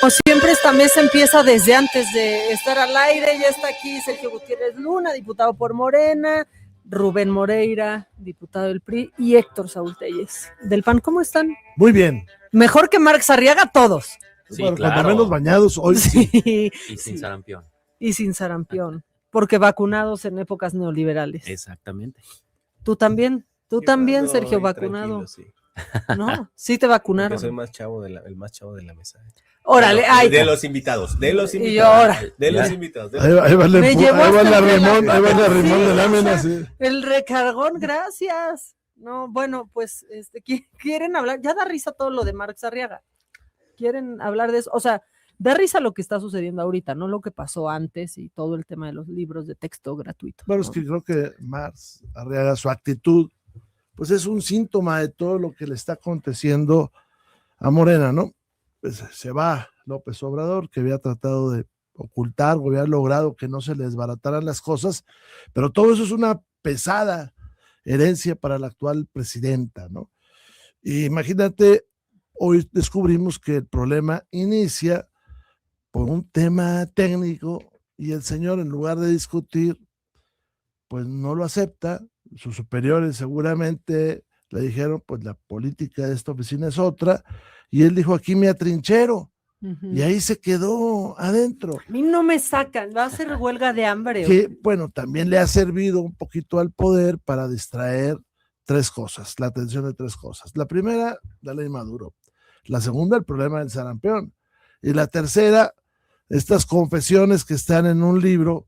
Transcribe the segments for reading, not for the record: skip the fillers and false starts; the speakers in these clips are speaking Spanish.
Como siempre, esta mesa empieza desde antes de estar al aire. Ya está aquí Sergio Gutiérrez Luna, diputado por Morena, Rubén Moreira, diputado del PRI, y Héctor Saúl Telles, del PAN. ¿Cómo están? Muy bien. Mejor que Marx Arriaga, todos. Sí, bueno, claro. Cuando menos bañados hoy sí. Y sin sarampión. Y sin sarampión, porque vacunados en épocas neoliberales. Exactamente. Tú también, Sergio, vacunado. Sí. No, sí te vacunaron. Porque soy el más chavo de la mesa. Órale, bueno, de los invitados. Y ahora. Los invitados. Ahí va la Rimón de lámina. Sí. El recargón, gracias. No, bueno, pues quieren hablar, ya da risa todo lo de Marx Arriaga. Quieren hablar de eso, o sea, da risa lo que está sucediendo ahorita, no lo que pasó antes y todo el tema de los libros de texto gratuito. Bueno, ¿no? Es que creo que Marx Arriaga, su actitud, pues es un síntoma de todo lo que le está aconteciendo a Morena, ¿no? Pues se va López Obrador, que había tratado de ocultar, o había logrado que no se le desbarataran las cosas, pero todo eso es una pesada herencia para la actual presidenta, ¿no? Y imagínate, hoy descubrimos que el problema inicia por un tema técnico y el señor, en lugar de discutir, pues no lo acepta. Sus superiores seguramente le dijeron, pues la política de esta oficina es otra, y él dijo, aquí me atrinchero. Y ahí se quedó adentro. A mí no me sacan, va a ser huelga de hambre. Que, bueno, también le ha servido un poquito al poder para distraer tres cosas, la atención de tres cosas. La primera, la ley Maduro. La segunda, el problema del sarampión. Y la tercera, estas confesiones que están en un libro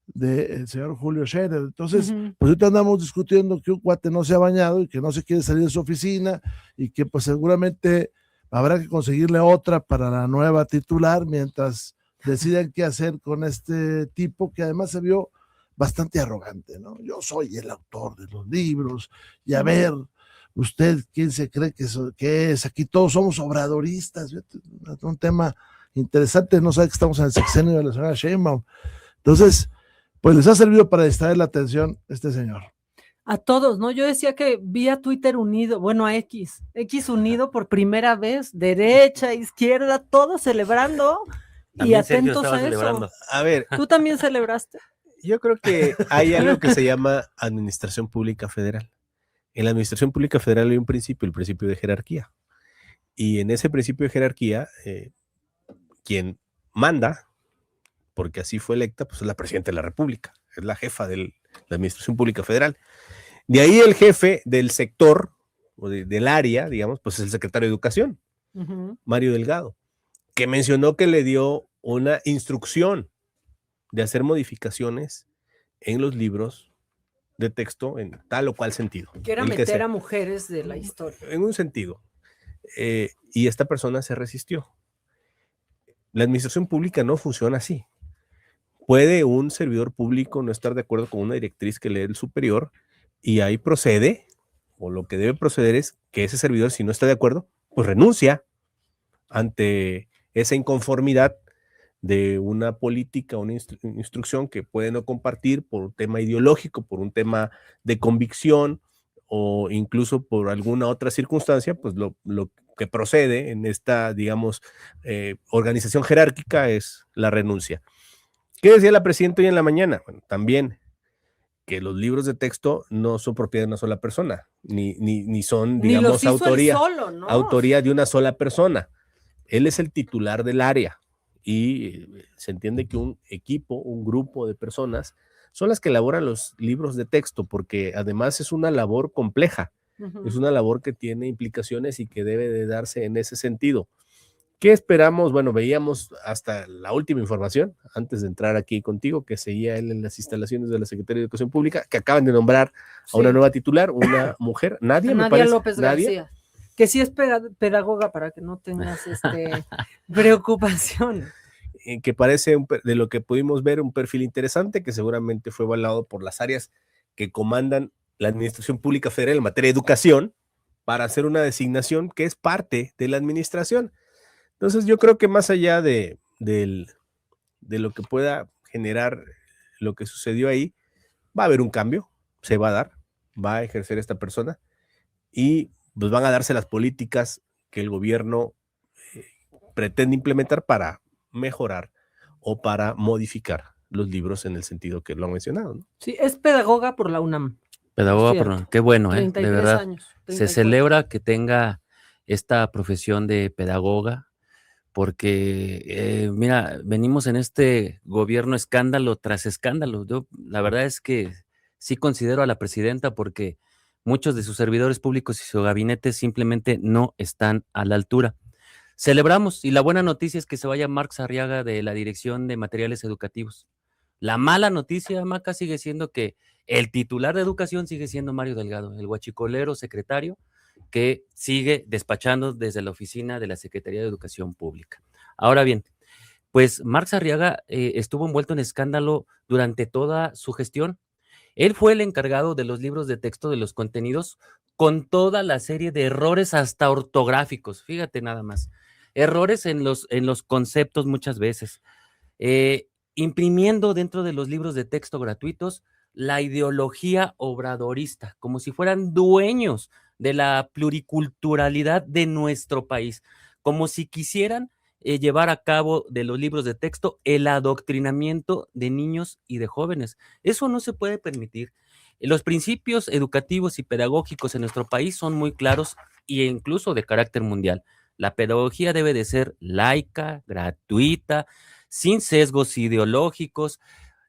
del señor Julio Scherer. Entonces, pues ahorita andamos discutiendo que un cuate no se ha bañado y que no se quiere salir de su oficina y que pues seguramente habrá que conseguirle otra para la nueva titular mientras deciden qué hacer con este tipo que además se vio bastante arrogante, ¿no? Yo soy el autor de los libros y a ver, usted, ¿quién se cree que es? Aquí todos somos obradoristas. Un tema interesante, no sabe que estamos en el sexenio de la señora Sheinbaum. Entonces, pues les ha servido para distraer la atención este señor. A todos, ¿no? Yo decía que vi a Twitter unido, bueno, a X unido por primera vez, derecha, izquierda, todos celebrando y atentos a eso. A ver, ¿tú también celebraste? Yo creo que hay algo que se llama Administración Pública Federal. En la Administración Pública Federal hay un principio, el principio de jerarquía. Y en ese principio de jerarquía, quien manda, porque así fue electa, pues es la presidenta de la República, es la jefa de la Administración Pública Federal. De ahí el jefe del sector, o del área, digamos, pues es el secretario de Educación, Mario Delgado, que mencionó que le dio una instrucción de hacer modificaciones en los libros de texto en tal o cual sentido. Que era meter a mujeres de la historia. En un sentido. Y esta persona se resistió. La administración pública no funciona así. Puede un servidor público no estar de acuerdo con una directriz que lee el superior y ahí procede, o lo que debe proceder es que ese servidor, si no está de acuerdo, pues renuncia ante esa inconformidad de una política, una instrucción que puede no compartir por un tema ideológico, por un tema de convicción o incluso por alguna otra circunstancia, pues lo que procede en esta, digamos, organización jerárquica es la renuncia. ¿Qué decía la presidenta hoy en la mañana? Bueno, también que los libros de texto no son propiedad de una sola persona, ni son, digamos, autoría de una sola persona. Él es el titular del área y se entiende que un equipo, un grupo de personas son las que elaboran los libros de texto, porque además es una labor compleja, es una labor que tiene implicaciones y que debe de darse en ese sentido. ¿Qué esperamos? Bueno, veíamos hasta la última información, antes de entrar aquí contigo, que seguía él en las instalaciones de la Secretaría de Educación Pública, que acaban de nombrar a una nueva titular, una mujer, Nadia López García, que sí es pedagoga para que no tengas preocupación. Que parece, de lo que pudimos ver, un perfil interesante, que seguramente fue avalado por las áreas que comandan la Administración Pública Federal en materia de educación, para hacer una designación que es parte de la administración. Entonces yo creo que más allá de lo que pueda generar lo que sucedió ahí, va a haber un cambio, se va a dar, va a ejercer esta persona y pues van a darse las políticas que el gobierno pretende implementar para mejorar o para modificar los libros en el sentido que lo han mencionado, ¿no? Sí, es pedagoga por la UNAM. Pedagoga, Cierto. perdón, qué bueno, de 33 verdad. años. Se 34. celebra que tenga esta profesión de pedagoga, porque, mira, venimos en este gobierno escándalo tras escándalo. Yo, la verdad es que sí considero a la presidenta porque muchos de sus servidores públicos y su gabinete simplemente no están a la altura. Celebramos, y la buena noticia es que se vaya Marx Arriaga de la Dirección de Materiales Educativos. La mala noticia, Maca, sigue siendo que el titular de educación sigue siendo Mario Delgado, el guachicolero secretario que sigue despachando desde la oficina de la Secretaría de Educación Pública. Ahora bien, pues Marx Arriaga estuvo envuelto en escándalo durante toda su gestión. Él fue el encargado de los libros de texto, de los contenidos, con toda la serie de errores hasta ortográficos, fíjate nada más. Errores en los conceptos muchas veces. Imprimiendo dentro de los libros de texto gratuitos la ideología obradorista, como si fueran dueños de la pluriculturalidad de nuestro país, como si quisieran llevar a cabo de los libros de texto el adoctrinamiento de niños y de jóvenes. Eso no se puede permitir. Los principios educativos y pedagógicos en nuestro país son muy claros e incluso de carácter mundial. La pedagogía debe de ser laica, gratuita, sin sesgos ideológicos,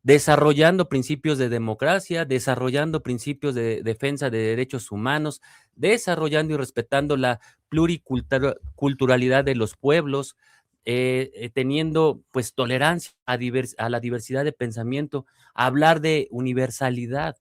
desarrollando principios de democracia, desarrollando principios de defensa de derechos humanos, desarrollando y respetando la pluriculturalidad de los pueblos, teniendo pues tolerancia a la diversidad de pensamiento, hablar de universalidad,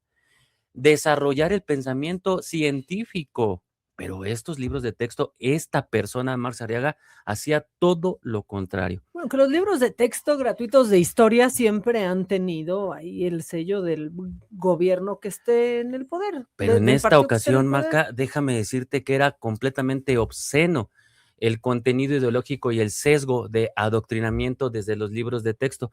desarrollar el pensamiento científico. Pero estos libros de texto, esta persona, Marx Arriaga, hacía todo lo contrario. Bueno, que los libros de texto gratuitos de historia siempre han tenido ahí el sello del gobierno que esté en el poder. Pero en esta ocasión, Maca, Maca, déjame decirte que era completamente obsceno el contenido ideológico y el sesgo de adoctrinamiento desde los libros de texto,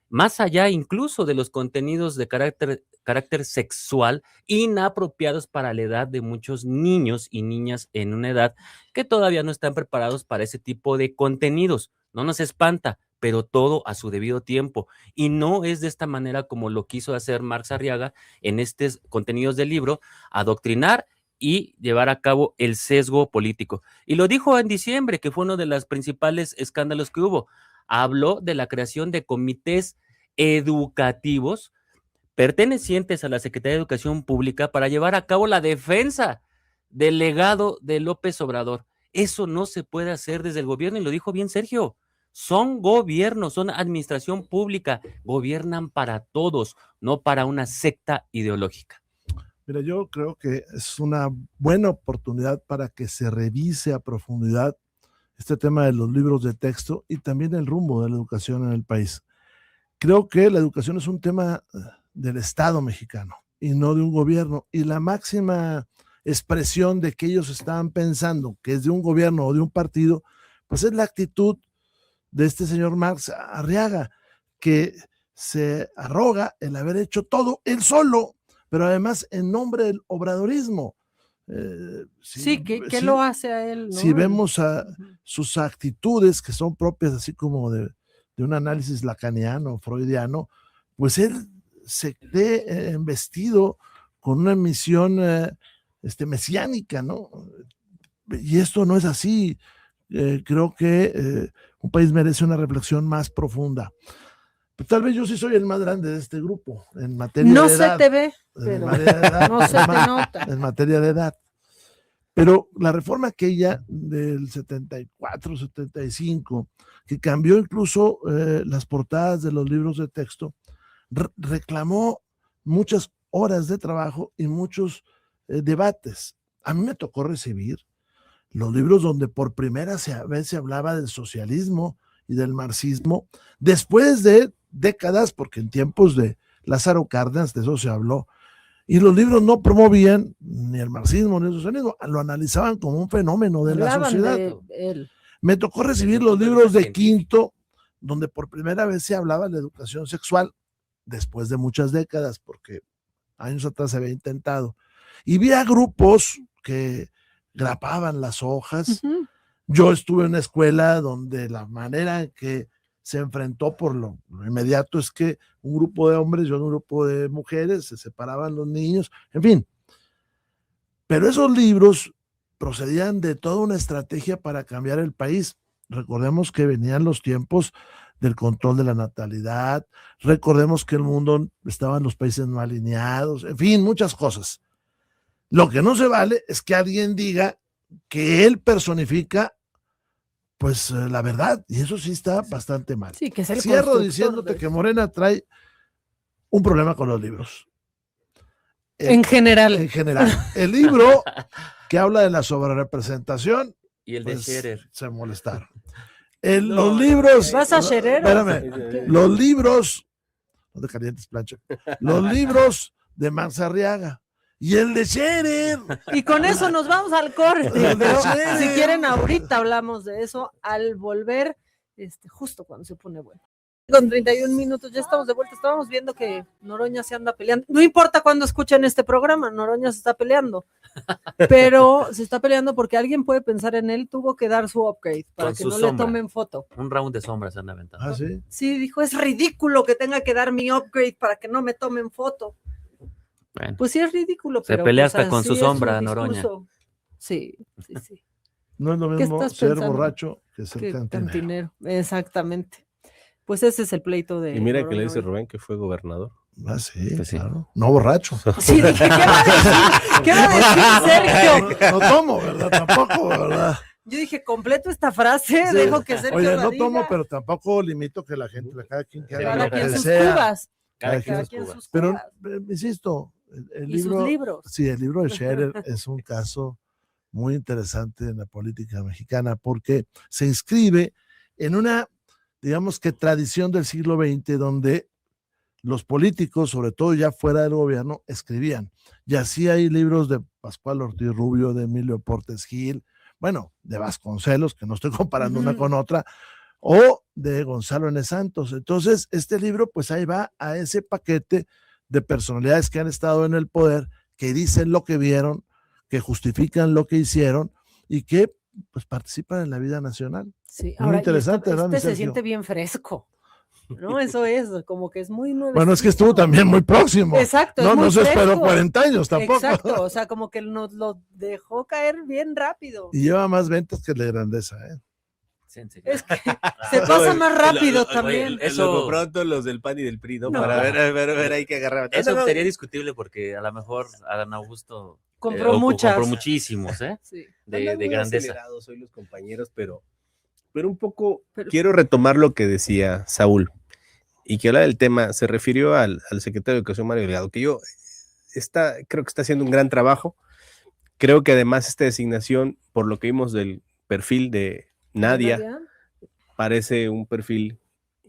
más allá incluso de los contenidos de carácter sexual inapropiados para la edad de muchos niños y niñas en una edad que todavía no están preparados para ese tipo de contenidos. No nos espanta, pero todo a su debido tiempo. Y no es de esta manera como lo quiso hacer Marx Arriaga en estos contenidos del libro, adoctrinar y llevar a cabo el sesgo político. Y lo dijo en diciembre, que fue uno de los principales escándalos que hubo. Habló de la creación de comités educativos pertenecientes a la Secretaría de Educación Pública para llevar a cabo la defensa del legado de López Obrador. Eso no se puede hacer desde el gobierno, y lo dijo bien Sergio. Son gobiernos, son administración pública, gobiernan para todos, no para una secta ideológica. Mira, yo creo que es una buena oportunidad para que se revise a profundidad este tema de los libros de texto y también el rumbo de la educación en el país. Creo que la educación es un tema del Estado mexicano y no de un gobierno. Y la máxima expresión de que ellos estaban pensando que es de un gobierno o de un partido, pues es la actitud de este señor Marx Arriaga, que se arroga el haber hecho todo él solo, pero además en nombre del obradorismo. Sí, ¿qué lo hace a él? ¿No? Si vemos sus actitudes, que son propias así como de un análisis lacaniano, freudiano, pues él se cree investido con una misión mesiánica, ¿no? Y esto no es así. Creo que un país merece una reflexión más profunda. Pero tal vez yo sí soy el más grande de este grupo en materia de edad. No se te ve, pero no se te nota. En materia de edad. Pero la reforma aquella del 74, 75, que cambió incluso las portadas de los libros de texto, reclamó muchas horas de trabajo y muchos debates. A mí me tocó recibir los libros donde por primera vez se hablaba del socialismo y del marxismo, después de décadas, porque en tiempos de Lázaro Cárdenas de eso se habló, y los libros no promovían ni el marxismo ni el socialismo, lo analizaban como un fenómeno de la sociedad. Me tocó recibir los libros de quinto, donde por primera vez se hablaba de la educación sexual, después de muchas décadas, porque años atrás se había intentado. Y vi a grupos que grapaban las hojas, Yo estuve en una escuela donde la manera en que se enfrentó por lo inmediato es que un grupo de hombres y un grupo de mujeres se separaban los niños, en fin. Pero esos libros procedían de toda una estrategia para cambiar el país. Recordemos que venían los tiempos del control de la natalidad, recordemos que el mundo estaba en los países no alineados, en fin, muchas cosas. Lo que no se vale es que alguien diga que él personifica pues la verdad, y eso sí está bastante mal. Sí, que es el Cierro constructor diciéndote de- que Morena trae un problema con los libros. En general. En general. El libro que habla de la sobrerepresentación, Y el de pues, Scherer. se molestaron. No, Los libros. ¿Vas a Scherer? Espérame. Los libros, no te calientes, plancha. Los libros de Max Arriaga. Y el de Scherer. Y con eso nos vamos al corte. El de Pero Scherer. si quieren, ahorita hablamos de eso al volver, justo cuando se pone bueno. Con 31 minutos ya estamos de vuelta. Estábamos viendo que Noroña se anda peleando. No importa cuando escuchen este programa, Noroña se está peleando. Pero se está peleando porque alguien puede pensar en él, tuvo que dar su upgrade para Con que su no sombra. le tomen foto. Un round de sombras anda aventando. Ah, sí. Sí, dijo, es ridículo que tenga que dar mi upgrade para que no me tomen foto. Bueno, Pues sí es ridículo, Se pero pelea pues, hasta con así su es sombra, discurso. Noroña. Sí, sí, sí. No es lo ¿Qué mismo estás ser pensando? borracho que ser Que cantinero. cantinero, exactamente. Pues ese es el pleito de Y mira que Noroña le dice hoy. Rubén que fue gobernador. Ah, sí, Pues sí. claro. No borracho. Sí, dije, ¿qué va a decir? ¿Qué va a decir Sergio? No tomo, ¿verdad? Tampoco, ¿verdad? Yo dije, completo esta frase, Sí. dejo que Sergio Oye, la no diga. tomo, pero tampoco limito que la gente, cada quien que haga Cada lo quien que sus desea. cubas. Cada Cada quien Cada sus quien cubas. sus Pero, cubas. insisto, el Y sus libro, libros. sí, el libro de Scherer es un caso muy interesante en la política mexicana porque se inscribe en una, digamos que tradición del siglo XX donde los políticos, sobre todo ya fuera del gobierno, escribían. Y así hay libros de Pascual Ortiz Rubio, de Emilio Portes Gil, bueno, de Vasconcelos, que no estoy comparando una con otra, o de Gonzalo N. Santos. Entonces, este libro, pues ahí va a ese paquete de personalidades que han estado en el poder, que dicen lo que vieron, que justifican lo que hicieron y que pues participan en la vida nacional. Sí, Muy ahora, interesante, ¿verdad, mi se Sergio? siente bien fresco, ¿no? Eso es, como que es muy nuevo. Bueno, es que estuvo también muy próximo. Exacto, es No, muy no se esperó fresco. 40 años tampoco. Exacto, o sea, como que nos lo dejó caer bien rápido. Y lleva más ventas que la grandeza, ¿eh? Sí, en serio. Es que se pasa más rápido también. Eso- Eso pronto los del PAN y del PRI, ¿no? No. Para ver, hay que agarrar. Eso No, no, sería discutible porque a lo mejor Adán Augusto Compró muchas. compró muchísimos, ¿eh? Sí. De andan muy grandeza. acelerados hoy los compañeros, pero un poco Pero- quiero retomar lo que decía Saúl y que habla del tema, se refirió al secretario de Educación Mario Delgado, que yo creo que está haciendo un gran trabajo. Creo que además esta designación, por lo que vimos del perfil de Nadia, parece un perfil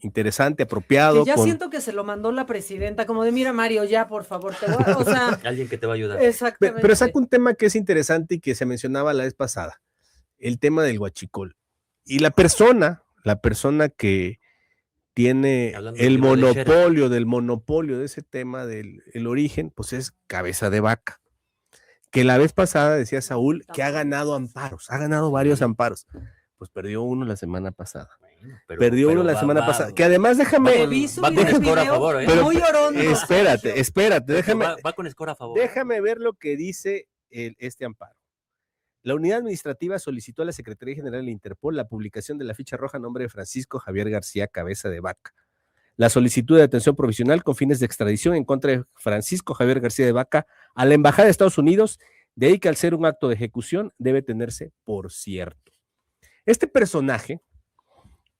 interesante, apropiado. Que ya siento que se lo mandó la presidenta, como de mira Mario, ya por favor, te voy a... O sea, Alguien que te va a ayudar. exactamente. Pero saca un tema que es interesante y que se mencionaba la vez pasada, el tema del huachicol. Y la persona que tiene Hablando del el libro de Scherer. monopolio de ese tema del el origen, pues es Cabeza de Vaca. Que la vez pasada decía Saúl que ha ganado amparos, ha ganado varios amparos. Pues perdió uno la semana pasada. Bueno, Perdió uno la semana pasada. Que además déjame. Te vi subir con el score a video favor, ¿eh? muy orondo. Espérate, Sergio. Va con score a favor. déjame ver lo que dice este amparo. La unidad administrativa solicitó a la Secretaría General del Interpol la publicación de la ficha roja a nombre de Francisco Javier García Cabeza de Vaca. La solicitud de detención provisional con fines de extradición en contra de Francisco Javier García de Vaca a la Embajada de Estados Unidos, de ahí que al ser un acto de ejecución debe tenerse por cierto. Este personaje,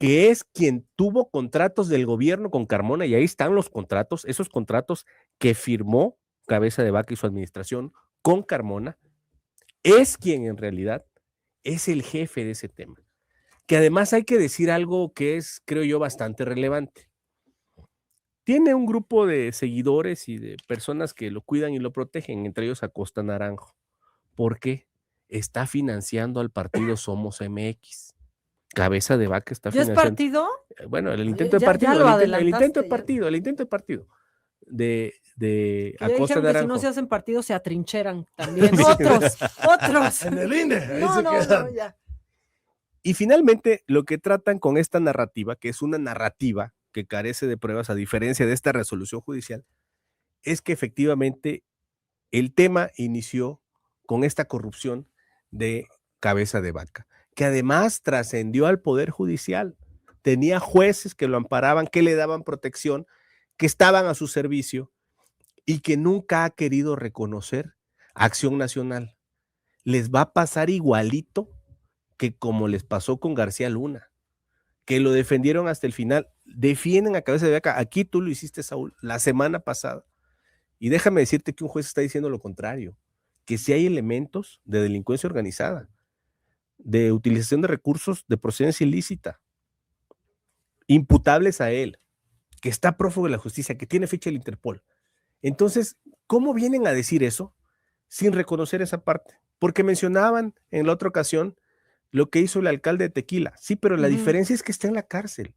que es quien tuvo contratos del gobierno con Carmona, y ahí están los contratos, esos contratos que firmó Cabeza de Vaca y su administración con Carmona, es quien en realidad es el jefe de ese tema. Que además hay que decir algo que es, creo yo, bastante relevante. Tiene un grupo de seguidores y de personas que lo cuidan y lo protegen, entre ellos Acosta Naranjo. ¿Por qué? Está financiando al partido Somos MX. Cabeza de Vaca está ¿Ya es financiando. partido? Bueno, el intento de Ya partido, lo el intento adelantaste, de partido, el intento de partido de Que ya Acosta dijeron que si Naranjo. no se hacen partidos se atrincheran también. Otros. En el INE, ahí No, se no, quedan. no, ya. Y finalmente, lo que tratan con esta narrativa, que es una narrativa que carece de pruebas, a diferencia de esta resolución judicial, es que efectivamente el tema inició con esta corrupción de Cabeza de Vaca, que además trascendió al Poder Judicial. Tenía jueces que lo amparaban, que le daban protección, que estaban a su servicio y que nunca ha querido reconocer Acción Nacional. Les va a pasar igualito que como les pasó con García Luna, que lo defendieron hasta el final. Defienden a Cabeza de Vaca. Aquí tú lo hiciste, Saúl, la semana pasada. Y déjame decirte que un juez está diciendo lo contrario, que si hay elementos de delincuencia organizada, de utilización de recursos de procedencia ilícita, imputables a él, que está prófugo de la justicia, que tiene ficha del Interpol. Entonces, ¿cómo vienen a decir eso sin reconocer esa parte? Porque mencionaban en la otra ocasión lo que hizo el alcalde de Tequila. Sí, pero la diferencia es que está en la cárcel.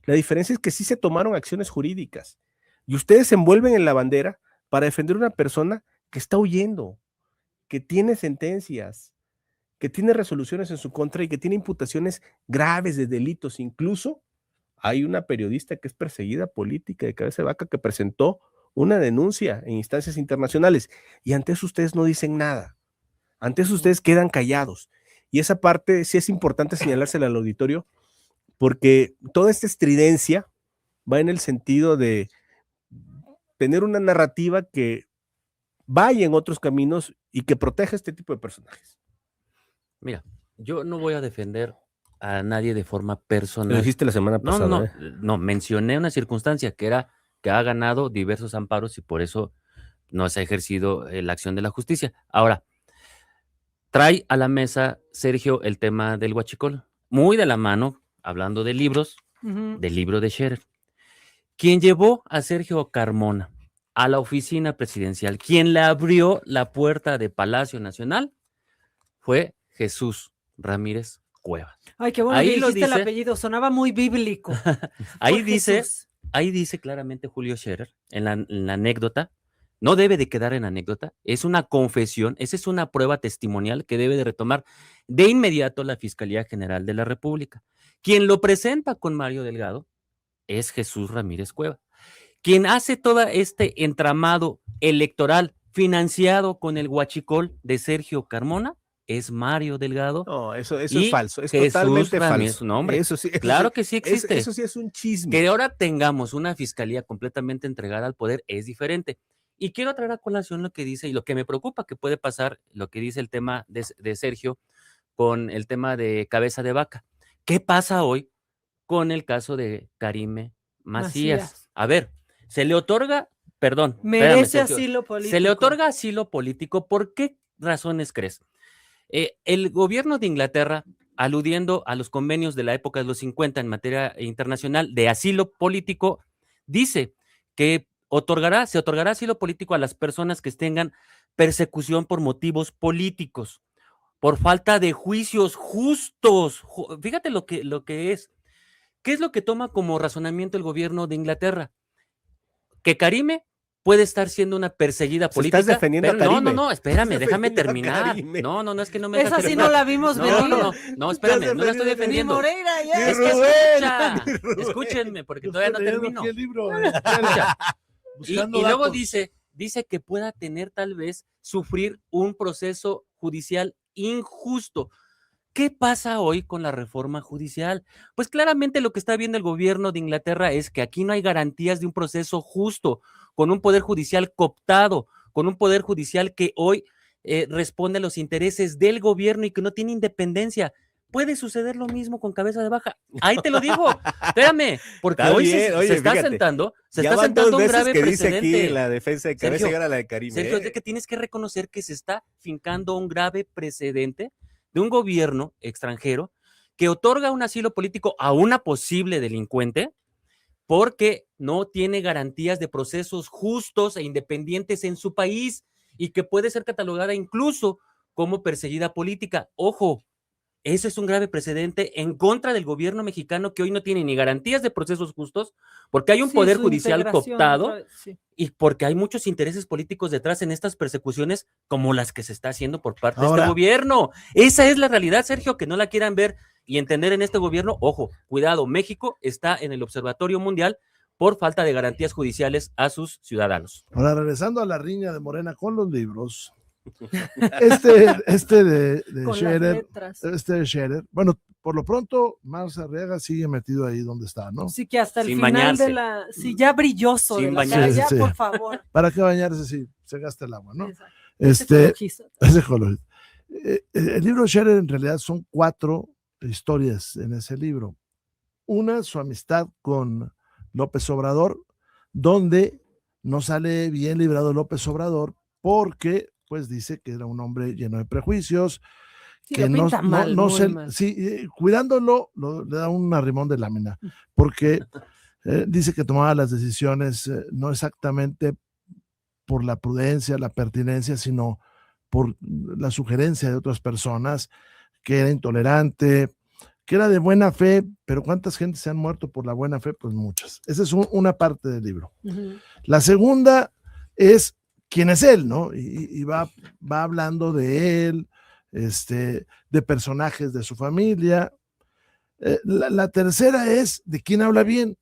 La diferencia es que sí se tomaron acciones jurídicas. Y ustedes se envuelven en la bandera para defender a una persona que está huyendo, que tiene sentencias, que tiene resoluciones en su contra y que tiene imputaciones graves de delitos. Incluso hay una periodista que es perseguida política de Cabeza de Vaca que presentó una denuncia en instancias internacionales y ante eso ustedes no dicen nada. Ante eso ustedes quedan callados. Y esa parte sí es importante señalársela al auditorio porque toda esta estridencia va en el sentido de tener una narrativa que vaya en otros caminos y que proteja este tipo de personajes. Mira, yo no voy a defender a nadie de forma Lo personal. dijiste la semana No, pasada. no, mencioné una circunstancia que era que ha ganado diversos amparos y por eso no se ha ejercido la acción de la justicia. Ahora, trae a la mesa, Sergio, el tema del huachicol, muy de la mano, hablando de libros, del libro de Scherer. Quien llevó a Sergio Carmona a la oficina presidencial, quien le abrió la puerta de Palacio Nacional, fue Jesús Ramírez Cuevas. Ay, qué bueno Ahí que lo dijiste el dice. apellido, sonaba muy bíblico. Ahí Fue dice, Jesús. ahí dice claramente Julio Scherer, en la anécdota, no debe de quedar en anécdota, es una confesión, esa es una prueba testimonial que debe de retomar de inmediato la Fiscalía General de la República. Quien lo presenta con Mario Delgado es Jesús Ramírez Cuevas. Quien hace todo este entramado electoral financiado con el huachicol de Sergio Carmona es Mario Delgado. No, eso es y falso, es Jesús totalmente Ramírez, falso. no, hombre, Eso sí, claro que sí existe. Eso sí es un chisme. Que ahora tengamos una fiscalía completamente entregada al poder es diferente. Y quiero traer a colación lo que dice y lo que me preocupa que puede pasar, lo que dice el tema de Sergio con el tema de Cabeza de Vaca. ¿Qué pasa hoy con el caso de Karime Macías? A ver, se le otorga, perdón, Merece Sergio, asilo político. se le otorga asilo político. ¿Por qué razones crees? El gobierno de Inglaterra, aludiendo a los convenios de la época de los 50 en materia internacional de asilo político, dice que se otorgará asilo político a las personas que tengan persecución por motivos políticos, por falta de juicios justos. Fíjate lo que es. ¿Qué es lo que toma como razonamiento el gobierno de Inglaterra? Que Karime puede estar siendo una perseguida política. Estás defendiendo a Karime. No, espérame, déjame defendiendo a terminar. Karime. No, es que no me dejas Esa sí terminar. no la vimos venir. No, espérame, no la estoy Ni defendiendo. Moreira ya. Es que escucha, escúchenme, porque todavía no termino. Escucha. Y luego dice que pueda tener tal vez sufrir un proceso judicial injusto. ¿Qué pasa hoy con la reforma judicial? Pues claramente lo que está viendo el gobierno de Inglaterra es que aquí no hay garantías de un proceso justo, con un poder judicial cooptado, con un poder judicial que hoy responde a los intereses del gobierno y que no tiene independencia. Puede suceder lo mismo con Cabeza de Vaca. Ahí te lo digo. Espérame, porque Está hoy bien, se está sentando van un 2 veces grave que dice precedente. aquí la defensa de Cabeza Sergio, y ahora la de Karime. Sergio, es de que tienes que reconocer que se está fincando un grave precedente de un gobierno extranjero que otorga un asilo político a una posible delincuente porque no tiene garantías de procesos justos e independientes en su país y que puede ser catalogada incluso como perseguida política. Ojo, Ese es un grave precedente en contra del gobierno mexicano, que hoy no tiene ni garantías de procesos justos, porque hay un Sí, poder su judicial integración cooptado otra vez, sí. y porque hay muchos intereses políticos detrás en estas persecuciones, como las que se está haciendo por parte de Ahora- este gobierno. Esa es la realidad, Sergio, que no la quieran ver y entender en este gobierno. Ojo, cuidado, México está en el Observatorio Mundial por falta de garantías judiciales a sus ciudadanos. Ahora, regresando a la riña de Morena con los libros, este de Con las Scherer, letras. este de Scherer, bueno, por lo pronto, Marx Arriaga sigue metido ahí donde está, ¿no? Sí, que hasta el Sin final bañarse. de la... Sí, ya brilloso Sin de la bañarse. cara, Sí, ya, sí. por favor. ¿Para qué bañarse si se gasta el agua, no? Exacto. Es Este, ecologista. es ecologista. El libro de Scherer en realidad son 4 historias en ese libro. Una, su amistad con López Obrador, donde no sale bien librado López Obrador porque pues dice que era un hombre lleno de prejuicios, Sí, que lo pinta mal, muy mal. sí, cuidándolo le da un arrimón de lámina, porque dice que tomaba las decisiones no exactamente por la prudencia, la pertinencia, sino por la sugerencia de otras personas, que era intolerante, que era de buena fe, pero ¿cuántas gentes se han muerto por la buena fe? Pues muchas. Esa es una parte del libro. Ujú. La segunda es quién es él, ¿no? Y va hablando de él, de personajes de su familia. La tercera es de quién habla bien.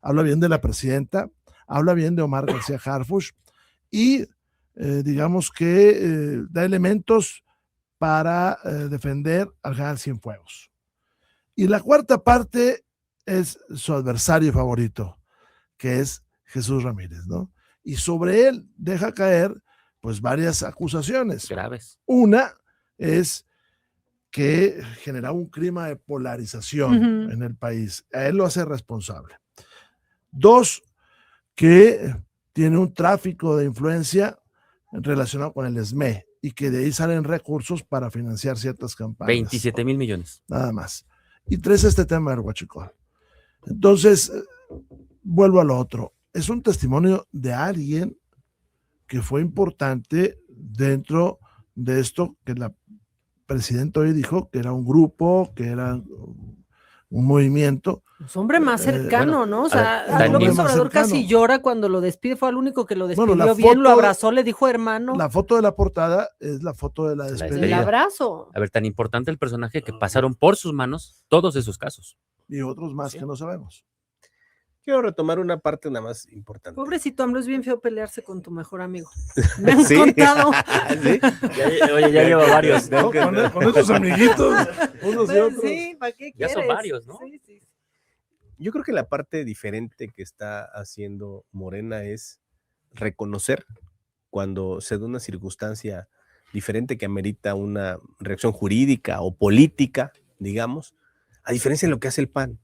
Habla bien de la presidenta, habla bien de Omar García Harfuch y digamos que da elementos para defender al general Cienfuegos. Y la cuarta parte es su adversario favorito, que es Jesús Ramírez, ¿no? Y sobre él deja caer pues varias acusaciones. Graves. Una es que generaba un clima de polarización en el país. A él lo hace responsable. 2, que tiene un tráfico de influencia relacionado con el SME y que de ahí salen recursos para financiar ciertas campañas. 27,000 millones. Nada más. Y 3, este tema del huachicol. Entonces, vuelvo a lo otro. Es un testimonio de alguien que fue importante dentro de esto que la presidenta hoy dijo que era un grupo, que era un movimiento. Pues hombre más cercano, bueno, ¿no? O sea, a ver, López más Obrador cercano. casi llora cuando lo despide, fue el único que lo despidió Bueno, la bien, lo foto- abrazó, le dijo hermano, La foto de la portada es la foto de la despedida. el despedida. abrazo. A ver, tan importante el personaje que pasaron por sus manos todos esos casos. Y otros más Sí. que no sabemos. Quiero retomar una parte nada más importante. Pobrecito AMLO, es bien feo pelearse con tu mejor amigo. Me han Sí. contado. ¿Sí? Oye, ya lleva varios. ¿No? Con estos amiguitos, unos y Pues otros. sí, ¿para qué Ya quieres? son varios, ¿no? Sí, sí. Yo creo que la parte diferente que está haciendo Morena es reconocer cuando se da una circunstancia diferente que amerita una reacción jurídica o política, digamos, a diferencia de lo que hace el PAN.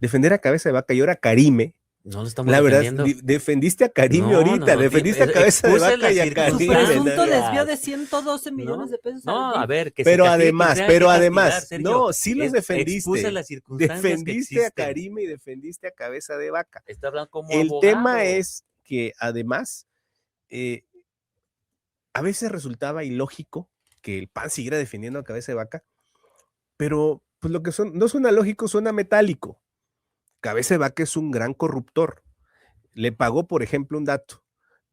Defender a Cabeza de Vaca y ahora a Karime. No lo estamos La verdad, defendiendo. defendiste a Karime No, ahorita, no, defendiste a expuse Cabeza de Vaca las y a Su circunstancias. Karime. presunto ¿no? desvío de 112 millones No, de pesos. No, al a ver, que Pero se castigue además, quien tenga que castigar, Sergio. no, sí los defendiste. Expuse las circunstancias que Defendiste a existen. Karime y defendiste a Cabeza de Vaca. Está hablando como El abogado. tema es que además a veces resultaba ilógico que el PAN siguiera defendiendo a Cabeza de Vaca, pero pues lo que no suena lógico, suena metálico. Cabeza de Vaca es un gran corruptor. Le pagó, por ejemplo, un dato,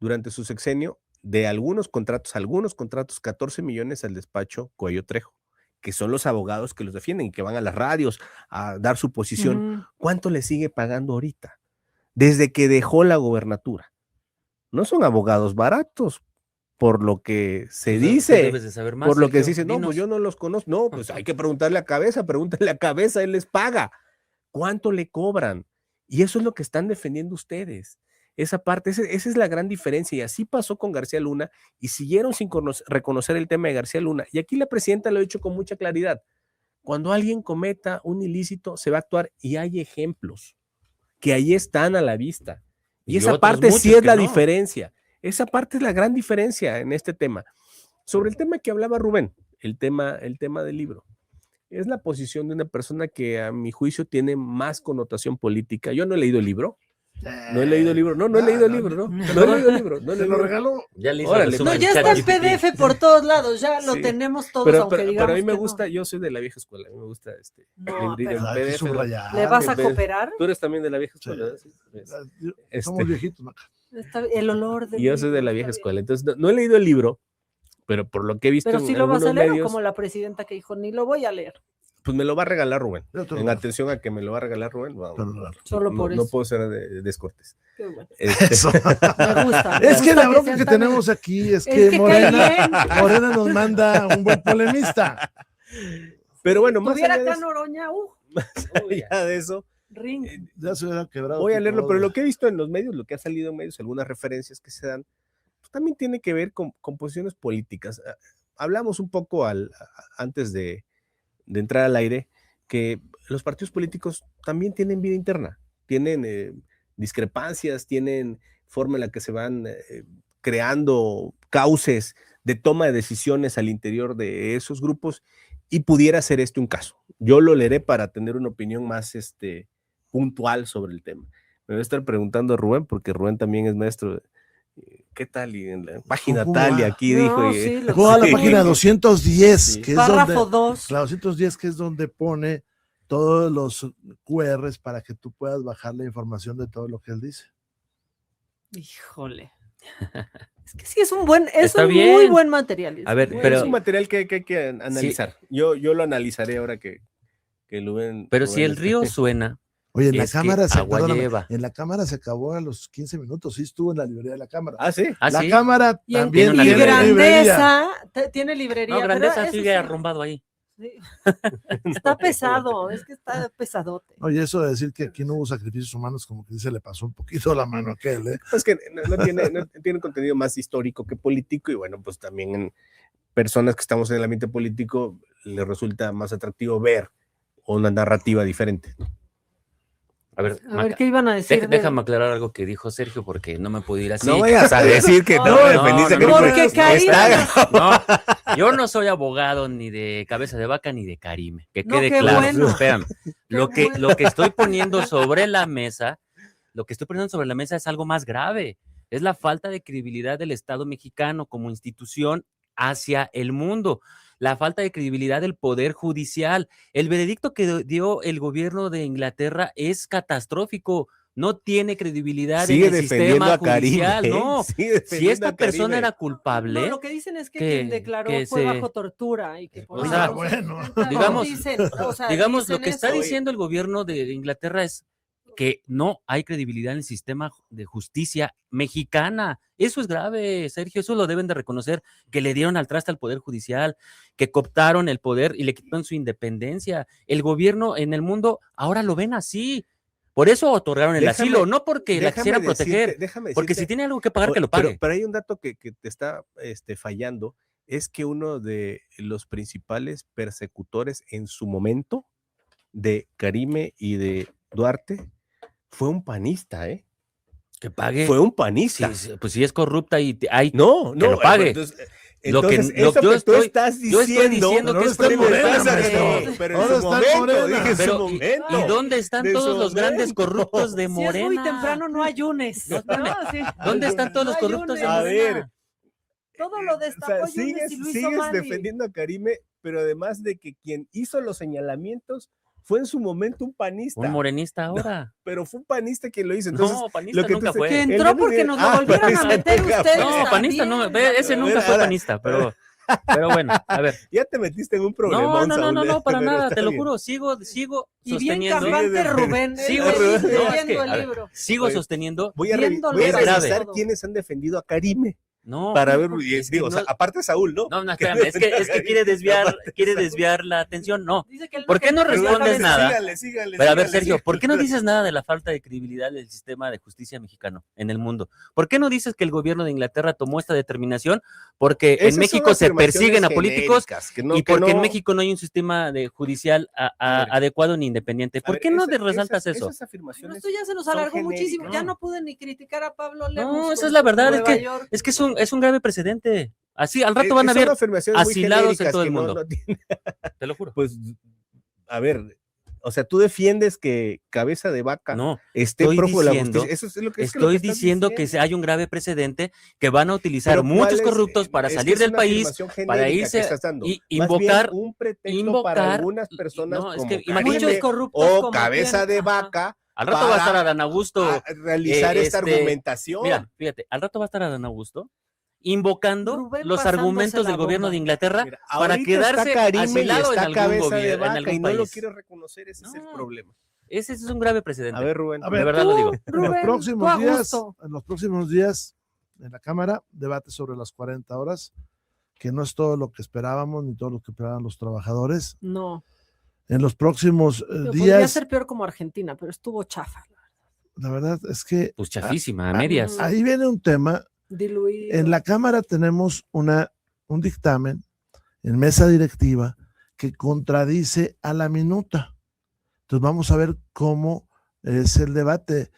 durante su sexenio, de algunos contratos, 14 millones al despacho Cuello Trejo, que son los abogados que los defienden y que van a las radios a dar su posición. ¿Cuánto le sigue pagando ahorita? Desde que dejó la gobernatura. No son abogados baratos, por lo que se Pues, tú dice, debes de saber más, por lo que se Sergio, dice, no, dinos. pues yo no los conozco. No, pues hay que preguntarle a Cabeza, pregúntale a Cabeza, él les paga. ¿Cuánto le cobran? Y eso es lo que están defendiendo ustedes. Esa parte, esa es la gran diferencia. Y así pasó con García Luna y siguieron sin reconocer el tema de García Luna. Y aquí la presidenta lo ha dicho con mucha claridad. Cuando alguien cometa un ilícito, se va a actuar y hay ejemplos que ahí están a la vista. Y esa otros parte sí muchos es que la no. diferencia. Esa parte es la gran diferencia en este tema. Sobre el tema que hablaba Rubén, el tema del libro. Es la posición de una persona que a mi juicio tiene más connotación política. Yo no he leído el libro, No he leído el libro, no he leído el libro, no he leído el libro, no he Se leído lo el libro. regaló. Ya le hizo Órale, resumen No, ya al está en ChatGPT. PDF por todos lados, ya lo Sí. tenemos todos, Pero, aunque pero digamos a mí me que gusta, no. yo soy de la vieja escuela, a mí me gusta No, librito pero- en Hay que PDF. subrayar. ¿Le vas a ve- cooperar? Tú eres también de la vieja Sí. escuela, ¿no? Sí. Somos viejitos, Maca. El olor del Yo soy de libro, la está vieja bien. escuela, entonces no he leído el libro, pero por lo que he visto Pero en sí lo vas a algunos leer, o medios, como la presidenta que dijo, ni lo voy a leer, pues me lo va a regalar Rubén. Yo te lo En regalo. atención a que me lo va a regalar Rubén, vamos, Te lo regalo. solo no, por no eso. puedo ser descortés. Qué bueno. Eso. Me gusta. me Es que gusta la bronca sean que tan- tenemos aquí es Es que que Morena nos manda un buen polemista. Pero bueno, más Tuviera allá de acá eso, Noroña, allá de eso, ring. Ya se hubiera quebrado. voy a tipo leerlo, pero Oda. lo que he visto en los medios, lo que ha salido en medios, algunas referencias que se dan, pues también tiene que ver con posiciones políticas. Hablamos un poco antes de entrar al aire, que los partidos políticos también tienen vida interna, tienen discrepancias, tienen forma en la que se van creando cauces de toma de decisiones al interior de esos grupos, y pudiera ser este un caso. Yo lo leeré para tener una opinión más puntual sobre el tema. Me voy a estar preguntando a Rubén, porque Rubén también es maestro. ¿Qué tal? Y en la página ¿Cómo tal, y va? aquí No, dijo. sí, lo Go a la Sí. página 210, Sí. que es Párrafo donde, 2. la 210, que es donde pone todos los QRs para que tú puedas bajar la información de todo lo que él dice. Híjole. Es que sí, es un buen, es Está un muy bien. buen material. A ver, muy pero- Es un bueno. material que hay que analizar. Yo lo analizaré ahora que Rubén. Pero si Rubén el río suena, Oye, en la Es que cámara se agua perdóname, lleva. en la cámara se acabó a los 15 minutos, sí estuvo en la librería de la cámara. Ah, sí. ¿ah, La sí? cámara Y en también una y tiene librería. librería. Grandeza tiene librería. No, pero Grandeza eso sigue sí, arrumbado ahí. sí. Está pesado, es que está pesadote. Oye, eso de decir que aquí no hubo sacrificios humanos, como que se le pasó un poquito la mano a aquel, ¿eh? Es que no tiene un contenido más histórico que político, y bueno, pues también en personas que estamos en el ambiente político les resulta más atractivo ver una narrativa diferente. A ver, A ver, ¿qué iban a decir? de- déjame aclarar algo que dijo Sergio, porque no me puedo ir así. No vayas a decir que no, No, defendiste a no, Grupo porque Está- caída. No, yo no soy abogado ni de Cabeza de Vaca ni de Karime, que No, quede qué claro. bueno. Espérame. Lo que bueno. estoy poniendo sobre la mesa, es algo más grave. Es la falta de credibilidad del Estado mexicano como institución hacia el mundo. La falta de credibilidad del Poder Judicial. El veredicto que dio el gobierno de Inglaterra es catastrófico. No tiene credibilidad Sigue en el defendiendo sistema a Karime. judicial. No, Sigue si defendiendo esta a persona Karime. era culpable, No, lo que dicen es que que- quien declaró que fue se- bajo tortura y que por O eso sea, no se bueno, presenta. digamos- Dicen, o sea, digamos, dicen lo que está eso. diciendo el gobierno de Inglaterra es que no hay credibilidad en el sistema de justicia mexicana. Eso es grave, Sergio, eso lo deben de reconocer, que le dieron al traste al Poder Judicial, que cooptaron el poder y le quitaron su independencia. El gobierno en el mundo ahora lo ven así. Por eso otorgaron el Déjame- asilo, no porque la Déjame quisieran proteger, decirte- déjame porque si decirte- tiene algo que pagar, que lo Pero, pague. pero hay un dato que te está fallando, es que uno de los principales persecutores en su momento de Karime y de Duarte fue un panista, ¿eh? Que pague. Fue un panista. Sí, pues si es corrupta y hay No, que no. lo pague. Entonces, Lo que- entonces, lo- eso yo que tú estoy- estás yo diciendo, estoy diciendo que no es está en Morena, Morena, maestro. pero en Ahora su está en momento, Morena. dije en Pero, su momento. ¿y dónde están de todos su los grandes momento. corruptos de Si es Morena? muy temprano, no ayunes. No, espérame. No, sí. ¿Dónde están todos los No corruptos de ayunes. A Morena? ver, Todo lo O destapó sea, Yunes y lo hizo sigues mal. defendiendo a Karime, pero además de que quien hizo los señalamientos fue en su momento un panista. Un morenista ahora. Pero fue un panista quien lo hizo. Entonces, No, panista lo que nunca tú- fue. Que El entró de porque Miguel- nos lo volvieron a panista meter nunca ustedes. fue. No, panista no, ese A nunca ver, fue ahora- panista, pero bueno, a ver. Ya te metiste en un problema. No, para nada, te lo juro, sigo Y bien sosteniendo. campante Rubén. Sigo- él no, es leyendo que, el a ver, libro. Sigo Oye, sosteniendo. Voy a Viéndolo es grave. revisar todo. quiénes han defendido a Karime No, para ver, es que digo, o sea, no- aparte de Saúl, ¿no? no, espérame, es que quiere desviar la atención. No, Dice que él ¿por qué no quería respondes saber- nada? Sígale, pero a ver, sígale, Sergio, ¿por qué no sígale. dices nada de la falta de credibilidad del sistema de justicia mexicano en el mundo? ¿Por qué no dices que el gobierno de Inglaterra tomó esta determinación? Porque Esas en son México se afirmaciones persiguen a políticos genéricas, que no- y que porque en no- México no hay un sistema de judicial A ver. adecuado ni independiente. A ¿Por ver, qué no esa- te resaltas esas- eso? Esas No, afirmaciones esto ya se nos son alargó muchísimo. genéricas. Ya no pude ni criticar a Pablo Lemos. No, esa con es la su verdad, es Nueva que York. es que es un grave precedente. Así, al rato van a son ver, afirmaciones muy asilados en genéricas todo el que no- mundo. no tienen- te lo juro. pues, a ver, O sea, tú defiendes que Cabeza de Vaca No, esté estoy prófugo de la diciendo- justicia. Eso es lo que estoy estás diciendo que diciendo. hay un grave precedente que van a utilizar Pero muchos ¿cuál es? corruptos para Es que salir es del una país, afirmación para genérica irse que estás dando. y Más bien invocar, un pretexto para algunas personas no, es como que Karime Muchos imagínate, corruptos o como Cabeza quién, de ajá. Vaca al rato va a estar para Adán Augusto, realizar esta este, argumentación. mira, fíjate, al rato va a estar Adán Augusto invocando Rubén los pasándose argumentos la del gobierno bomba. de Inglaterra Mira, para ahorita quedarse está Karime y asilado en está algún Cabeza de gobierno, en Vaca algún y no lo país. quiere reconocer, ese es el No. problema. Ese es un grave precedente. A ver, Rubén. A ver, de verdad lo digo. En los Rubén, tú a próximos días, gusto. en la Cámara, debate sobre las 40 horas, que no es todo lo que esperábamos ni todo lo que esperaban los trabajadores. No, En los próximos pero podría días, ser peor como Argentina, pero estuvo chafa. la verdad es que Pues chafísima, a medias. ahí viene un tema. Diluido. En la Cámara tenemos un dictamen en mesa directiva que contradice a la minuta. Entonces vamos a ver cómo es el debate.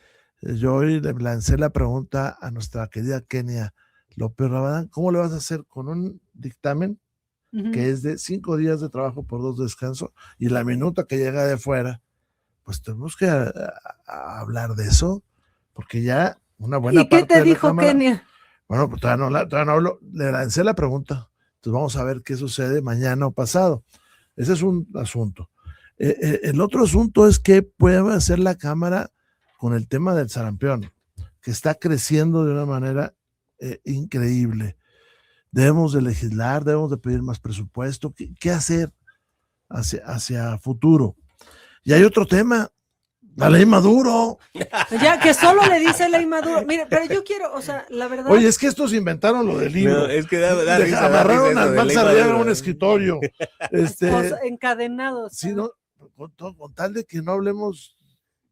Yo hoy le lancé la pregunta a nuestra querida Kenia López Rabadán, ¿cómo le vas a hacer con un dictamen Ujú. que es de 5 días de trabajo por 2 de descanso y la minuta que llega de fuera? Pues tenemos que a hablar de eso, porque ya una buena ¿Y qué parte te de la dijo Cámara- Kenia? Bueno, pues todavía no hablo, le lancé la pregunta. Entonces vamos a ver qué sucede mañana o pasado. Ese es un asunto. El otro asunto es qué puede hacer la Cámara con el tema del sarampión, que está creciendo de una manera increíble. Debemos de legislar, debemos de pedir más presupuesto. ¿Qué hacer hacia futuro? Y hay otro tema, la ley Maduro. Ya que solo le dice Ley Maduro. Mire, pero yo quiero, o sea, la verdad. Oye, es que estos inventaron lo del libro. No, es que da risa, Amarraron eso al de Max Ley Arriaga a Maduro. un escritorio. Encadenados. Sí, no, con tal de que no hablemos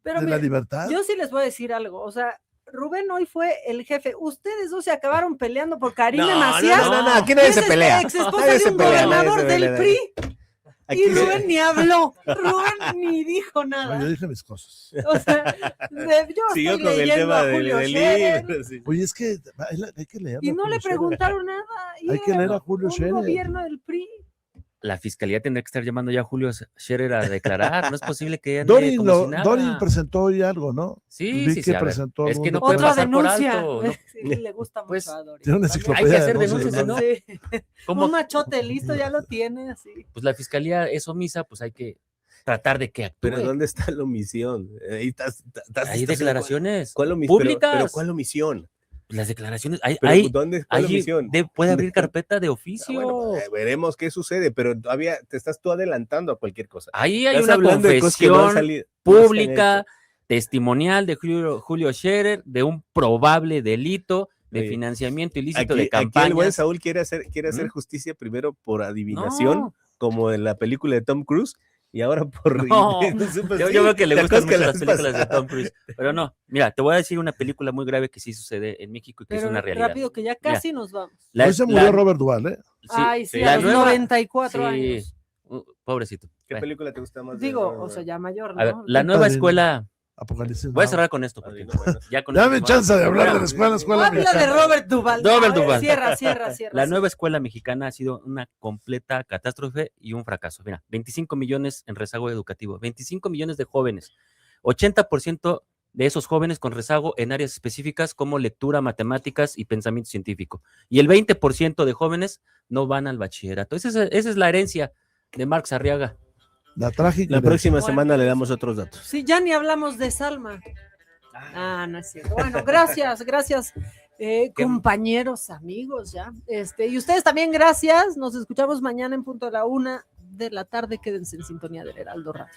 Pero de la mire, libertad. yo sí les voy a decir algo. O sea, Rubén hoy fue el jefe. Ustedes dos se acabaron peleando por Karime Macías. No, aquí nadie se pelea. Ex esposa Nadie de se un pelea, gobernador nadie se del pelea. PRI. Aquí Y Rubén ni habló. Rubén ni dijo No, yo nada. dije mis cosas. O sea, yo siguió estoy con el leyendo tema a del Julio del Scherer, libro. Sí. Oye, es que hay que leer. y no le preguntaron nada. Y Hay que era leer a Julio un Scherer. gobierno del PRI. La fiscalía tendría que estar llamando ya a Julio Scherer a declarar. No es posible que ande Dorin, como si nada. Dorin presentó hoy algo, ¿no? Sí, Vi sí, que sí, a ver, presentó es que algún no puede Otra pasar por denuncia. alto. ¿No? Sí, le gusta mucho Pues, a Dorin. Tiene una También. enciclopedia. Hay que hacer de denuncias, ¿no? ¿no? Sí. ¿Cómo? Un machote listo, ya lo tiene así. Pues la fiscalía es omisa, pues hay que tratar de que actúe. Pero ¿dónde está la omisión? Ahí Hay declaraciones ¿Cuál omisión? públicas. Pero ¿cuál omisión? Las declaraciones, hay, Pero ¿cuál ahí omisión? puede abrir carpeta de Ah, oficio. bueno, veremos qué sucede, pero todavía te estás tú adelantando a cualquier cosa. Ahí hay Estás una hablando de cosas que no han confesión salido- no se han pública, hecho. testimonial de Julio Scherer de un probable delito de Oye, financiamiento ilícito Aquí de el buen campañas. Saúl quiere hacer ¿Mm? justicia primero por adivinación, No, como en la película de Tom Cruise, y ahora por... No, Pues yo sí, veo que le ¿te gustan acuerdas mucho la las vez películas de pasada? Tom Cruise, pero no, mira, te voy a decir una película muy grave que sí sucede en México y que Pero es una realidad. rápido, que ya casi nos vamos. Hoy se murió Robert Duvall, ¿eh? Sí, Ay, sí, la a los nueva- 94 sí, años. pobrecito. ¿Qué Bueno, película te gusta más? de Digo, Robert o sea, Duvall? ya mayor, ¿no? a ver, la El nueva Padrino. escuela, Apocalipsis. voy a Now. cerrar con esto porque Padrino, bueno. ya con Dame esto chance de hablar de Mira, la escuela Habla de mexicana. Robert Duvall. Robert A ver, Duvall. Cierra. La sí. nueva escuela mexicana ha sido una completa catástrofe y un fracaso. Mira, 25 millones en rezago educativo, 25 millones de jóvenes, 80% de esos jóvenes con rezago en áreas específicas como lectura, matemáticas y pensamiento científico. Y el 20% de jóvenes no van al bachillerato. Esa es la herencia de Marx Arriaga. La trágica. La próxima Bueno, semana le damos otros datos. Sí, ya ni hablamos de Salma. Ah, no es cierto. Bueno, gracias, compañeros, amigos, ya. Y ustedes también, gracias. Nos escuchamos mañana en punto de la 1 de la tarde. Quédense en sintonía del Heraldo Radio.